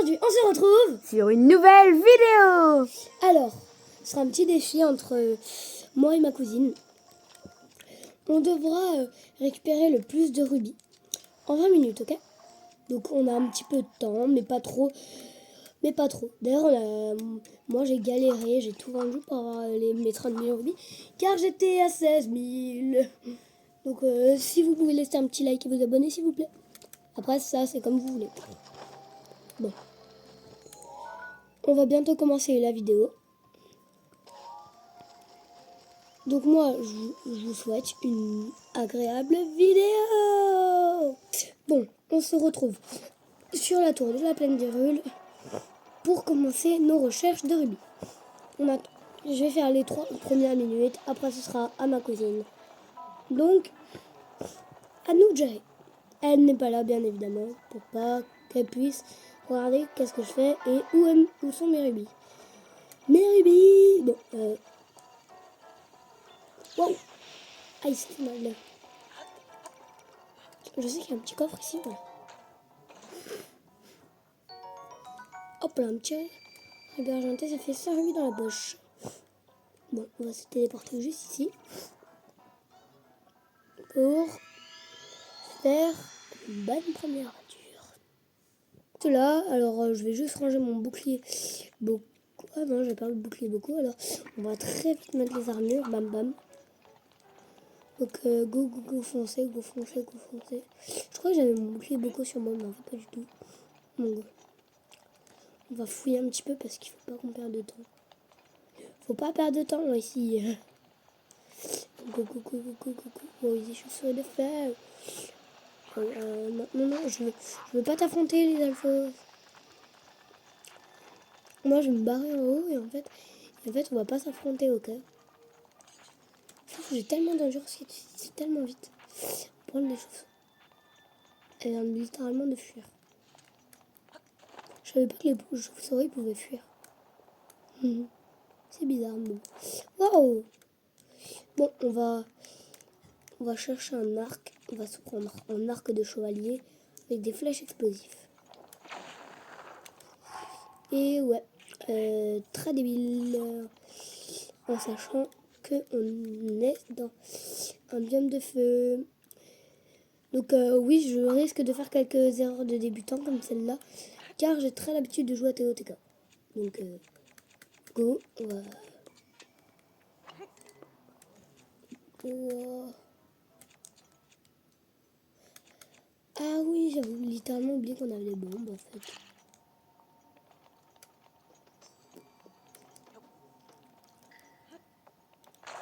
aujourd'hui, on se retrouve sur une nouvelle vidéo. Alors, ce sera un petit défi entre moi et ma cousine. On devra récupérer le plus de rubis en 20 minutes, ok? Donc on a un petit peu de temps, mais pas trop. D'ailleurs, moi j'ai galéré, j'ai tout vendu pour avoir mes 30 000 rubis, car j'étais à 16 000. Donc si vous pouvez laisser un petit like et vous abonner, s'il vous plaît. Après ça, c'est comme vous voulez. Bon. On va bientôt commencer la vidéo. Donc moi, je vous souhaite une agréable vidéo. Bon, on se retrouve sur la tour de la plaine d'Hyrule pour commencer nos recherches de rubis. Je vais faire les 3 premières minutes, après ce sera à ma cousine. Donc, à nous de gérer. Elle n'est pas là, bien évidemment, pour pas qu'elle puisse regarder qu'est-ce que je fais et où sont mes rubis. Mes rubis. Bon, wow. Aïe, ça fait mal. Je sais qu'il y a un petit coffre ici, voilà. Hop là, un petit rubis argenté, ça fait 5 rubis dans la poche. Bon, on va se téléporter juste ici pour faire une bonne première aventure. C'est là, alors je vais juste ranger mon bouclier beaucoup. Ah non, j'ai pas le bouclier beaucoup, alors on va très vite mettre les armures, bam bam. Donc go foncez. Je crois que j'avais mon bouclier beaucoup sur moi, mais en fait pas du tout. Bon, go. On va fouiller un petit peu parce qu'il faut pas qu'on perde de temps. Faut pas perdre de temps ici. Go. Oh, je suis sur le fer. Non, je veux pas t'affronter, les alphos. Moi, je vais me barrer en haut et en fait, on va pas s'affronter, ok? J'ai tellement d'endurance, c'est tellement vite. Prendre les choses. Elle vient littéralement de fuir. Je savais pas que les chauves-souris pouvaient fuir. C'est bizarre, mais waouh! Bon, on va chercher un arc. On va se prendre un arc de chevalier avec des flèches explosives. Et ouais, très débile. En sachant qu'on est dans un biome de feu. Donc oui, je risque de faire quelques erreurs de débutant comme celle-là, car j'ai très l'habitude de jouer à TOTK. Donc go, on va... Ah oui, j'avais littéralement oublié qu'on avait des bombes en fait.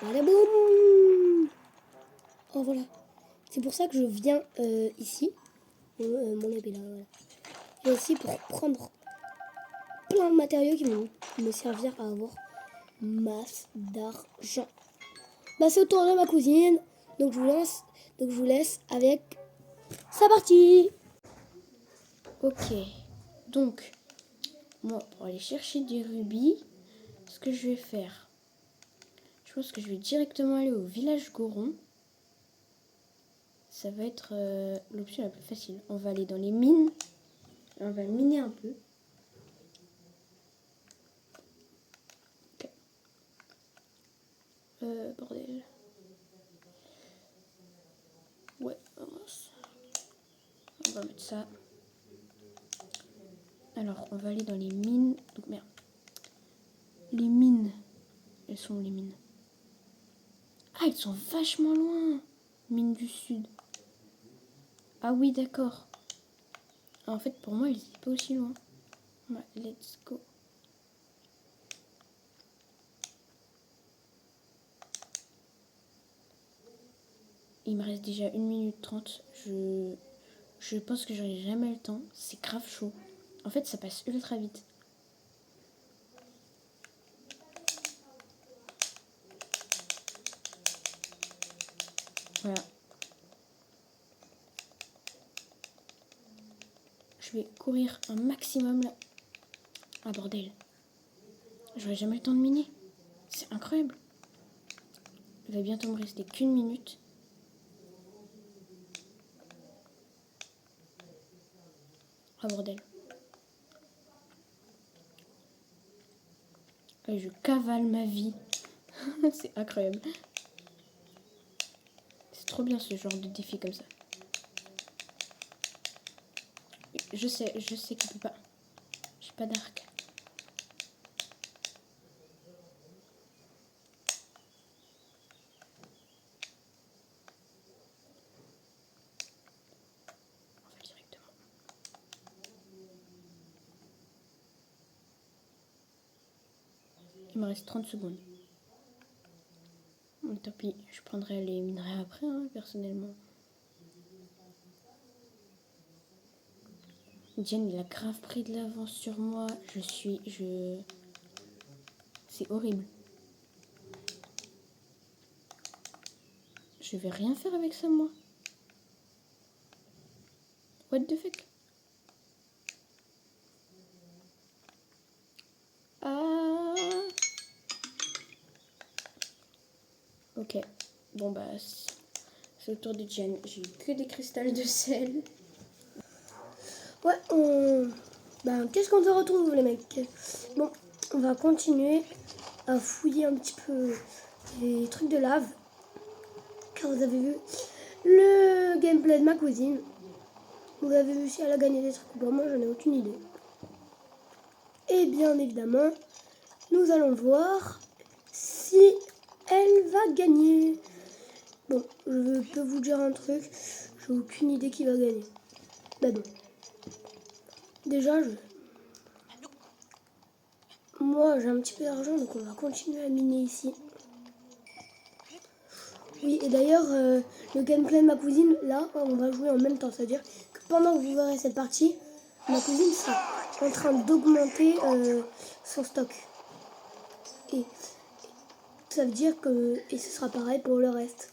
Allez, boum! Oh voilà. C'est pour ça que je viens ici. Mon épée là, voilà. Et aussi pour prendre plein de matériaux qui vont me servir à avoir masse d'argent. Bah c'est au tour de ma cousine. Donc je vous laisse avec sa partie. Ok, donc moi pour aller chercher des rubis, ce que je vais faire, je pense que je vais directement aller au village Goron. Ça va être l'option la plus facile. On va aller dans les mines, on va miner un peu. Ok. Bordel. Ouais, on va mettre ça. Alors, on va aller dans les mines. Donc, merde. Les mines. Elles sont où les mines? Ah, elles sont vachement loin. Mines du sud. Ah oui, d'accord. En fait, pour moi, elles étaient pas aussi loin. Ouais, let's go. Il me reste déjà 1 minute 30. Je pense que j'aurai jamais le temps. C'est grave chaud. En fait, ça passe ultra vite. Voilà. Je vais courir un maximum là. Ah bordel. J'aurai jamais le temps de miner. C'est incroyable. Il va bientôt me rester qu'1 minute. Ah bordel. Et je cavale ma vie. C'est incroyable. C'est trop bien ce genre de défi comme ça. Je sais qu'il peut pas. J'ai pas d'arc. On va directement. Il me reste 30 secondes. Bon, tant pis, je prendrai les minerais après, hein, personnellement. Jen, il a grave pris de l'avance sur moi. C'est horrible. Je vais rien faire avec ça, moi. What the fuck? Ah. Ok. Bon, bah, c'est au tour de Jen. J'ai eu que des cristals de sel. Ouais, ben, qu'est-ce qu'on se retrouve, les mecs? Bon, on va continuer à fouiller un petit peu les trucs de lave. Car vous avez vu le gameplay de ma cousine. Vous avez vu si elle a gagné des trucs ou pas. Moi, j'en ai aucune idée. Et bien évidemment, nous allons voir si elle va gagner. Bon, je peux vous dire un truc. J'ai aucune idée qui va gagner. Mais bon. Déjà, moi, j'ai un petit peu d'argent, donc on va continuer à miner ici. Oui, et d'ailleurs, le gameplay de ma cousine, là, on va jouer en même temps. C'est-à-dire que pendant que vous verrez cette partie, ma cousine sera en train d'augmenter son stock. Et ça veut dire que... Et ce sera pareil pour le reste.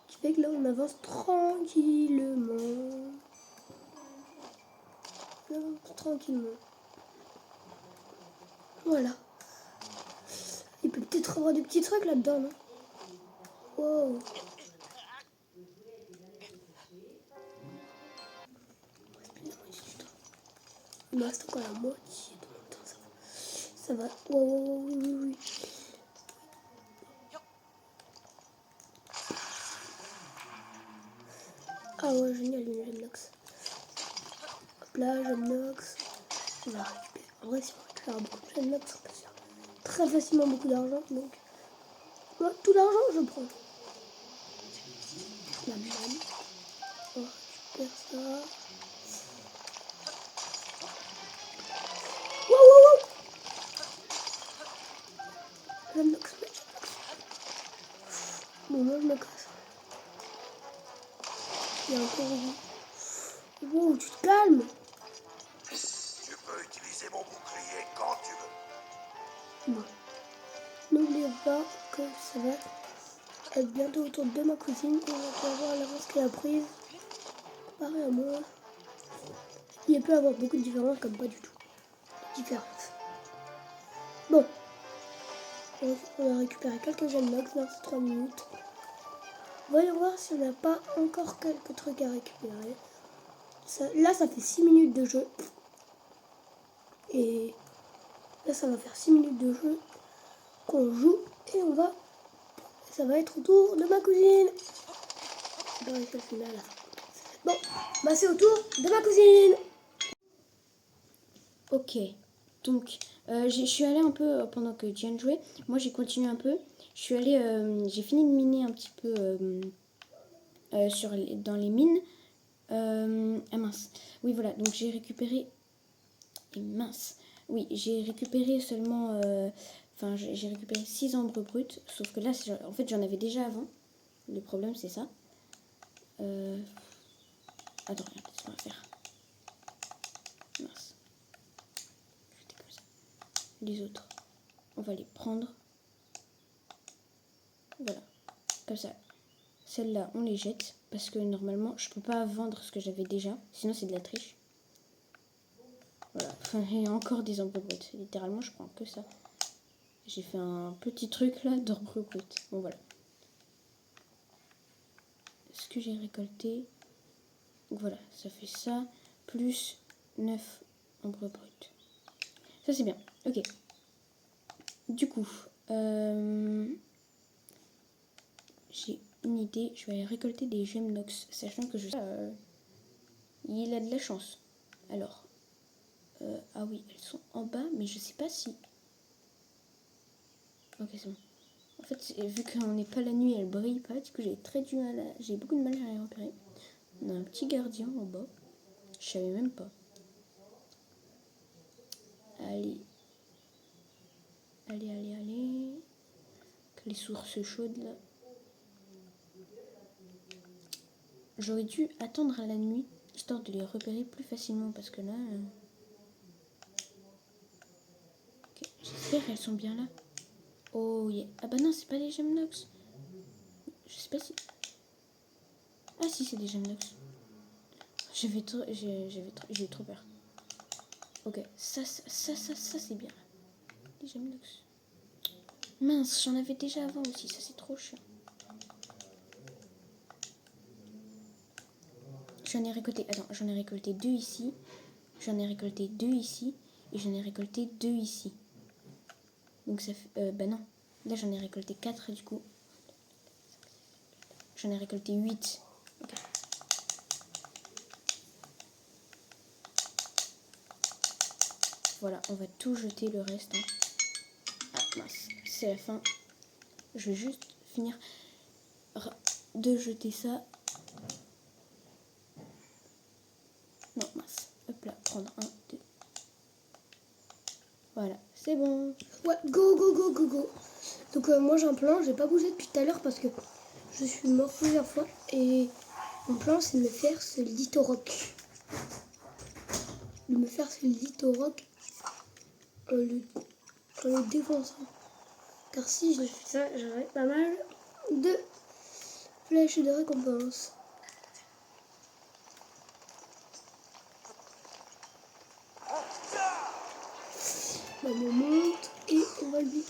Ce qui fait que là, on avance tranquillement. On avance tranquillement. Voilà. Il peut peut-être avoir des petits trucs là-dedans, non? Wow. Il me reste encore la moitié de mon temps, ça va. Wow, oui. Ah ouais, génial, une gemnox. Hop là, gemnox. On va récupérer. En vrai, si on récupère beaucoup de gemnox, on peut se faire très facilement beaucoup d'argent. Donc, moi, tout l'argent, je prends. La manne. On récupère ça. Wow. Gemnox. Bon, moi, je me casse. Il y a encore un. Wow, tu te calmes. Tu peux utiliser mon bouclier quand tu veux. Bon. N'oubliez pas que ça va être bientôt autour de ma cousine. On va pouvoir voir l'avance qu'elle a prise. Comparé à moi. Il peut y avoir beaucoup de différences, comme pas du tout. Différence. Bon. On a récupéré quelques gemnox dans ces 3 minutes. Voyons voir si on n'a pas encore quelques trucs à récupérer. Là, ça fait 6 minutes de jeu. Et là, ça va faire 6 minutes de jeu qu'on joue. Et ça va être au tour de ma cousine. Bon, bah c'est au tour de ma cousine. Ok. Donc, je suis allée un peu pendant que Jen jouait. Moi, j'ai continué un peu. Je suis allée... j'ai fini de miner un petit peu dans les mines. Ah mince. Oui, voilà. Donc, j'ai récupéré... Et mince. Oui, j'ai récupéré seulement... Enfin, j'ai récupéré 6 ambres brutes. Sauf que là, en fait, j'en avais déjà avant. Le problème, c'est ça. Attends, regarde, ce qu'on va faire. Mince. Comme ça. Les autres, on va les prendre. Voilà. Comme ça. Celles-là, on les jette. Parce que normalement, je peux pas vendre ce que j'avais déjà. Sinon, c'est de la triche. Voilà. Enfin, il y a encore des ambres brutes. Littéralement, je prends que ça. J'ai fait un petit truc là d'ambre brut. Bon, voilà. Ce que j'ai récolté. Donc voilà, ça fait ça. Plus 9 ambres brutes. Ça, c'est bien. Ok. Du coup, j'ai une idée. Je vais aller récolter des gemmes nox, sachant que il a de la chance. Alors, ah oui, elles sont en bas, mais je sais pas si... Ok, c'est bon. En fait, vu qu'on n'est pas la nuit, elles brillent pas. Du coup, j'ai beaucoup de mal à les repérer. On a un petit gardien en bas. Je savais même pas. Allez. Allez. Que les sources chaudes, là. J'aurais dû attendre à la nuit, histoire de les repérer plus facilement, parce que là... Okay. J'espère qu'elles sont bien là. Oh, yeah. Ah bah non, c'est pas des gemmes nox. Je sais pas si... Ah si, c'est des gemmes nox. J'ai eu trop peur. Ok, ça c'est bien. Les gemmes nox. Mince, j'en avais déjà avant aussi, ça c'est trop chiant. J'en ai récolté 2 ici. J'en ai récolté 2 ici. Et j'en ai récolté 2 ici. Donc ça fait... bah non. Là j'en ai récolté 4 du coup. J'en ai récolté 8. Okay. Voilà, on va tout jeter le reste. Hein. Ah mince, c'est la fin. Je vais juste finir de jeter ça. Non, mince. Hop là, prendre 1, 2. Voilà, c'est bon. Ouais, go. Donc moi j'ai un plan, j'ai pas bougé depuis tout à l'heure parce que je suis mort plusieurs fois. Et mon plan c'est de me faire ce lithorock. De me faire ce lithorock en le défonçant. Car si je fais ça, j'aurai pas mal de flèches de récompense. Bah, on monte et on va lui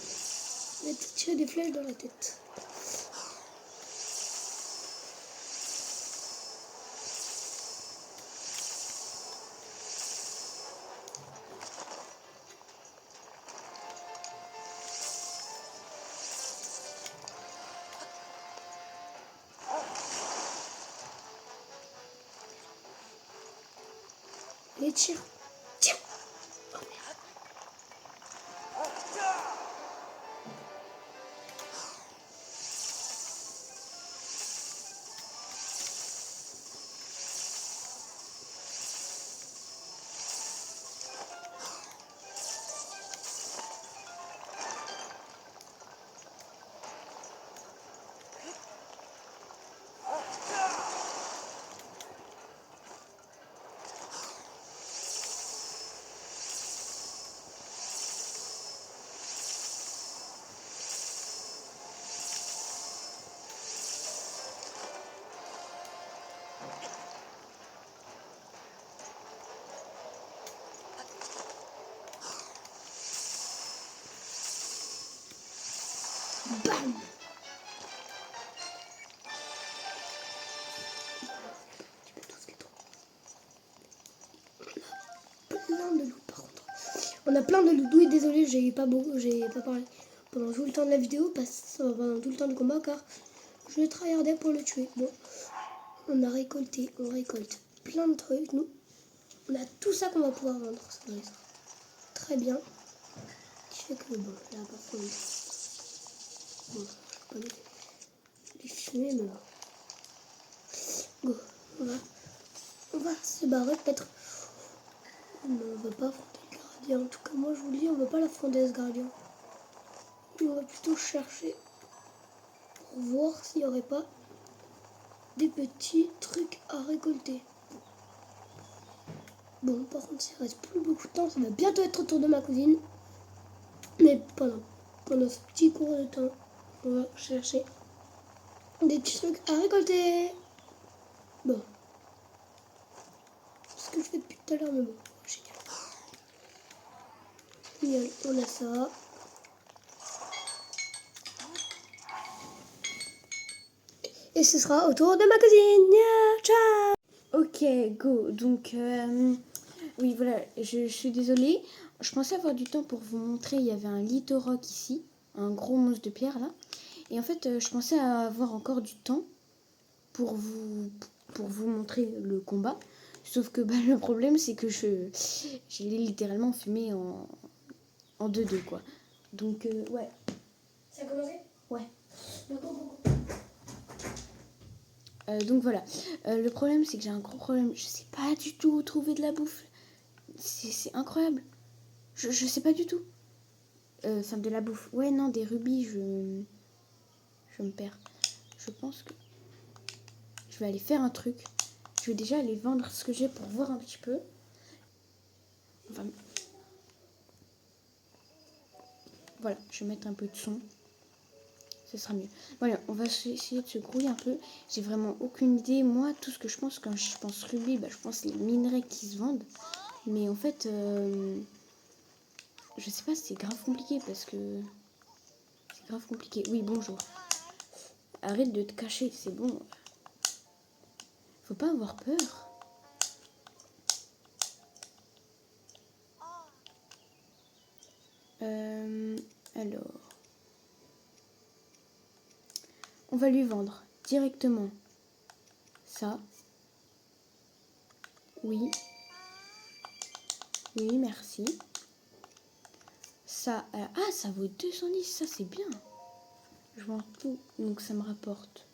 mettre tirer des flèches dans la tête. Et tire. Tiens. Oh merde. Bam. Plein de loups par contre. On a plein de loups. Oui, désolé, j'ai pas parlé pendant tout le temps de la vidéo, pendant tout le temps du combat, car je tryhardais pour le tuer. Bon, on récolte plein de trucs. Nous, on a tout ça qu'on va pouvoir vendre. Ça va être très bien. Qui fait que bon, là par contre, bon, je vais pas les filmer, mais bon. Go, on va se barrer peut-être. Non, on va pas affronter le gardien. En tout cas, moi je vous le dis, on va pas l'affronter ce gardien. On va plutôt chercher pour voir s'il n'y aurait pas des petits trucs à récolter. Bon, par contre, s'il reste plus beaucoup de temps, ça va bientôt être au tour de ma cousine. Mais pendant ce petit cours de temps, on va chercher des petits trucs à récolter. Bon. C'est ce que je fais depuis tout à l'heure, mais bon, génial. On a ça. Et ce sera au tour de ma cousine. Ciao. Ok, go. Donc, oui, voilà, je suis désolée. je pensais avoir du temps pour vous montrer. Il y avait un Lithorock ici, un gros monstre de pierre là. Et en fait, je pensais avoir encore du temps pour vous montrer le combat. Sauf que le problème, c'est que je l'ai littéralement filmé en 2-2, quoi. Donc, ouais. Ça a commencé? Ouais. D'accord, go. Donc voilà. Le problème, c'est que j'ai un gros problème. Je sais pas du tout où trouver de la bouffe. C'est incroyable. Je sais pas du tout. Enfin, de la bouffe. Ouais, non, des rubis, je me perds. Je pense que je vais aller faire un truc. Je vais déjà aller vendre ce que j'ai pour voir un petit peu. Enfin, voilà, je vais mettre un peu de son. Ce sera mieux. Voilà, on va essayer de se grouiller un peu. J'ai vraiment aucune idée. Moi, tout ce que je pense quand je pense rubis, je pense les minerais qui se vendent. Mais en fait, je sais pas, c'est grave compliqué parce que... C'est grave compliqué. Oui, bonjour. Arrête de te cacher, c'est bon. Faut pas avoir peur. Alors... On va lui vendre directement ça. Oui. Oui, merci. Ça, ça vaut 210, ça c'est bien. Je vends tout, donc ça me rapporte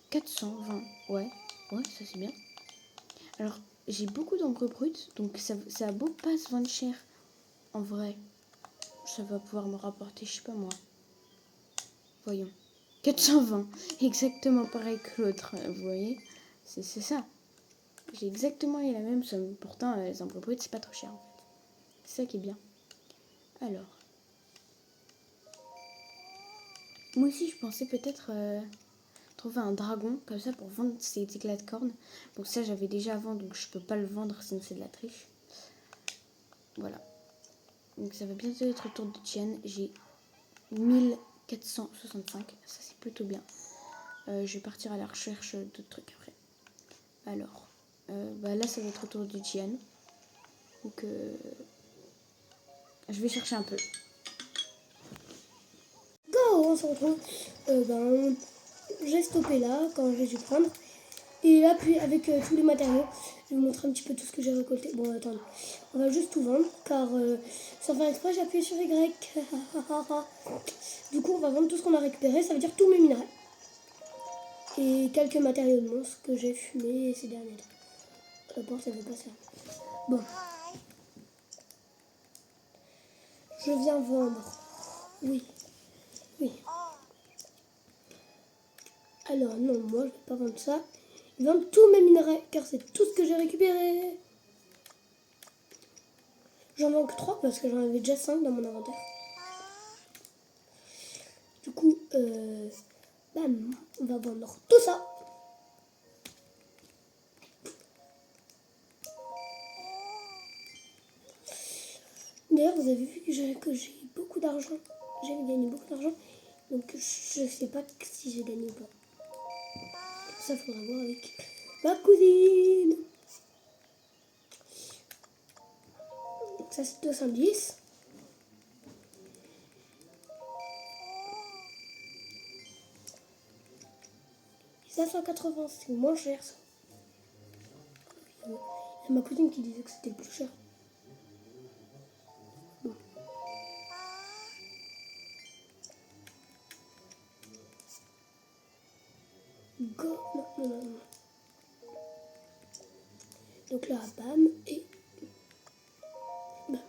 420. Ouais, ça c'est bien. Alors, j'ai beaucoup d'encre brute, donc ça a beau pas se vendre cher. En vrai, ça va pouvoir me rapporter, je sais pas moi. Voyons. 420, exactement pareil que l'autre, vous voyez. C'est ça. J'ai exactement eu la même somme. Pourtant, les encres brutes, c'est pas trop cher en fait. C'est ça qui est bien. Alors. Moi aussi, je pensais peut-être trouver un dragon, comme ça, pour vendre ces éclats de cornes. Donc ça, j'avais déjà avant, donc je peux pas le vendre, sinon c'est de la triche. Voilà. Donc ça va bientôt être au tour de Tienne. J'ai 1465, ça c'est plutôt bien. Je vais partir à la recherche d'autres trucs après. Alors, là ça va être au tour de Tienne. Donc je vais chercher un peu. Go, on se retrouve. J'ai stoppé là quand j'ai dû prendre. Et là, puis avec tous les matériaux, je vais vous montrer un petit peu tout ce que j'ai récolté. Bon, attendez, on va juste tout vendre car sans faire exprès, j'ai appuyé sur Y. Du coup, on va vendre tout ce qu'on a récupéré, ça veut dire tous mes minerais. Et quelques matériaux de monstres que j'ai fumés ces derniers temps. La porte, elle veut pas ça. Bon. Je viens vendre. Oui. Alors non, moi je vais pas vendre ça. Je vais vendre tous mes minerais car c'est tout ce que j'ai récupéré. J'en manque 3 parce que j'en avais déjà 5 dans mon inventaire. Du coup, bam, on va vendre tout ça. D'ailleurs, vous avez vu que j'ai beaucoup d'argent. J'avais gagné beaucoup d'argent. Donc je sais pas si j'ai gagné ou pas. Ça faudra voir avec ma cousine. Donc ça c'est 210. Et ça 180, c'est moins cher ça. Il y a ma cousine qui disait que c'était le plus cher. Bon. Go. Non. Donc là, bam, et bam.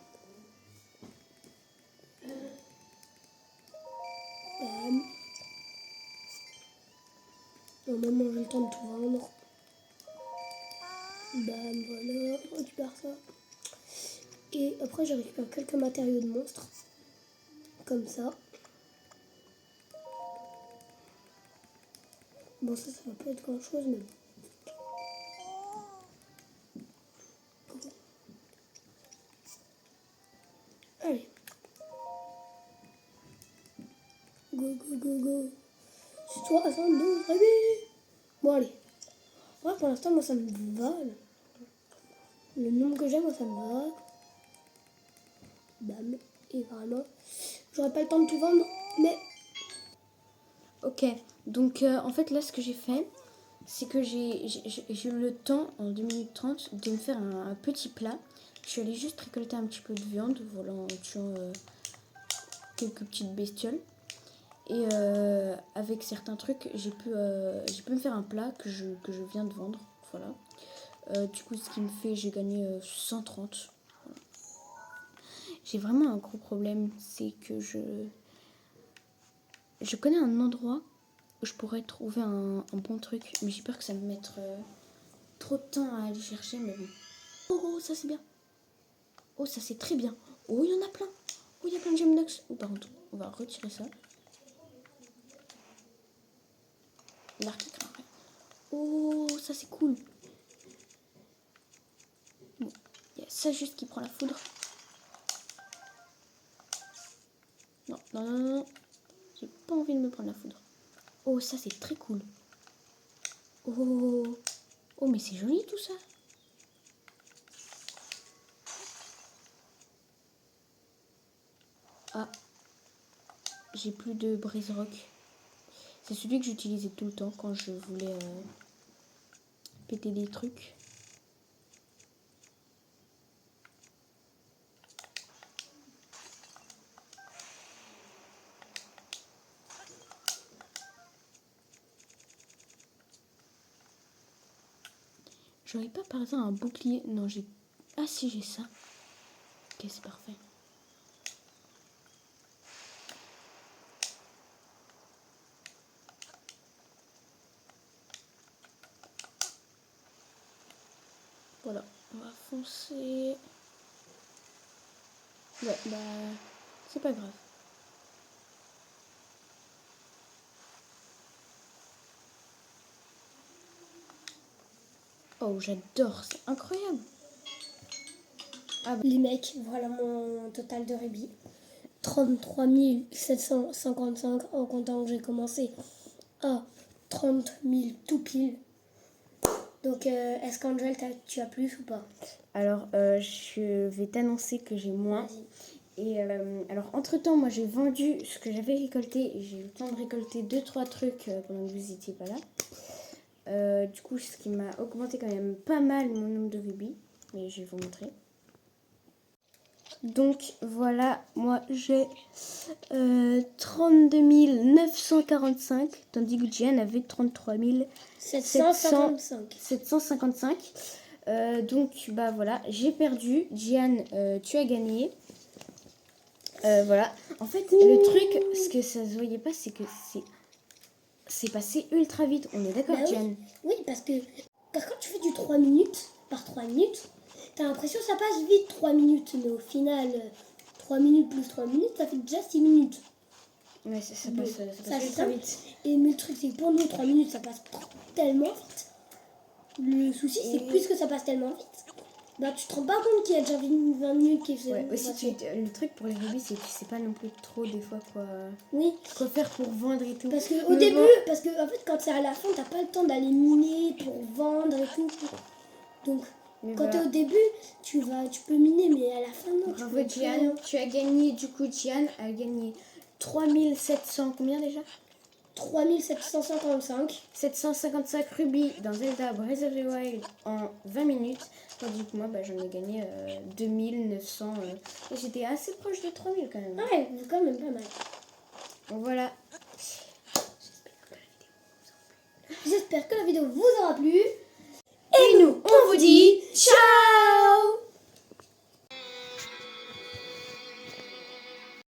Bam. Normalement, j'ai le temps de tout vendre. Bam, voilà, on récupère ça. Et après, je récupère quelques matériaux de monstres. Comme ça. Bon, ça va pas être grand chose, mais bon. Allez. Go. C'est 72, allez. Bon, allez. Ouais, pour l'instant, moi, ça me va. Le nombre que j'ai, moi, ça me va. bam. Et vraiment, j'aurais pas le temps de tout vendre, mais Ok, donc en fait là ce que j'ai fait, c'est que j'ai eu le temps en 2 minutes 30 de me faire un petit plat. Je suis allée juste récolter un petit peu de viande, voilà, en tuant quelques petites bestioles. Et avec certains trucs, j'ai pu me faire un plat que je viens de vendre, voilà. Du coup, ce qui me fait, j'ai gagné 130. Voilà. J'ai vraiment un gros problème, c'est que je connais un endroit où je pourrais trouver un bon truc, mais j'ai peur que ça me mette trop de temps à aller chercher, mais bon. Oh, ça c'est bien. Oh, ça c'est très bien. Oh, il y en a plein. Oh, il y a plein de Gemnox. Oh, par contre, on va retirer ça. L'arc écran. Oh, ça c'est cool. Bon, il y a ça juste qui prend la foudre. Non, non, non, non. J'ai pas envie de me prendre la foudre. Oh, ça c'est très cool. Oh, oh, mais c'est joli tout ça. Ah, j'ai plus de brise-roc. C'est celui que j'utilisais tout le temps quand je voulais péter des trucs. J'aurais pas par exemple un bouclier. Non, j'ai... Ah si, j'ai ça. Ok, c'est parfait. Voilà, on va foncer. Ouais, bah... C'est pas grave. Oh, j'adore, c'est incroyable. les mecs, voilà mon total de rubis. 33 755 en comptant que j'ai commencé à 30 000 tout pile. Donc, est-ce qu'Angel, tu as plus ou pas? Alors, je vais t'annoncer que j'ai moins. Vas-y. Et alors, entre-temps, moi, j'ai vendu ce que j'avais récolté. J'ai eu le temps de récolter 2-3 trucs pendant que vous n'étiez pas là. Du coup, ce qui m'a augmenté quand même pas mal mon nombre de rubis. Mais je vais vous montrer. Donc, voilà, moi, j'ai 32 945. Tandis que Gian avait 33 755. 755. Donc, bah voilà, j'ai perdu. Gian, tu as gagné. Voilà. En fait, le truc, ce que ça se voyait pas, c'est que c'est passé ultra vite. On est d'accord, Bah oui. Gian? Oui, parce que quand tu fais du 3 minutes par 3 minutes, t'as l'impression que ça passe vite 3 minutes. Mais au final, 3 minutes plus 3 minutes, ça fait déjà 6 minutes. Ouais, ça Donc, passe ultra vite. Et mais le truc, c'est que pour nous, 3 minutes, ça passe tellement vite. Le souci, c'est que puisque ça passe tellement vite, bah tu te rends pas compte qu'il y a déjà 20 minutes qui Ouais, aussi, le truc pour les rubis, c'est que tu sais pas non plus trop des fois Oui. quoi faire pour vendre et tout. Parce que au début, parce que en fait, quand c'est à la fin, t'as pas le temps d'aller miner pour vendre et tout. Donc, Mais quand voilà. t'es au début, tu peux miner, mais à la fin, non. Bravo, Gian, tu as gagné. Du coup, Gian a gagné 3700, combien déjà? 3755. 755 rubis dans Zelda Breath of the Wild en 20 minutes. Tandis que moi, bah, j'en ai gagné 2900. Et j'étais assez proche de 3000 quand même. Ouais, c'est quand même pas mal. Donc voilà. J'espère que la vidéo vous aura plu.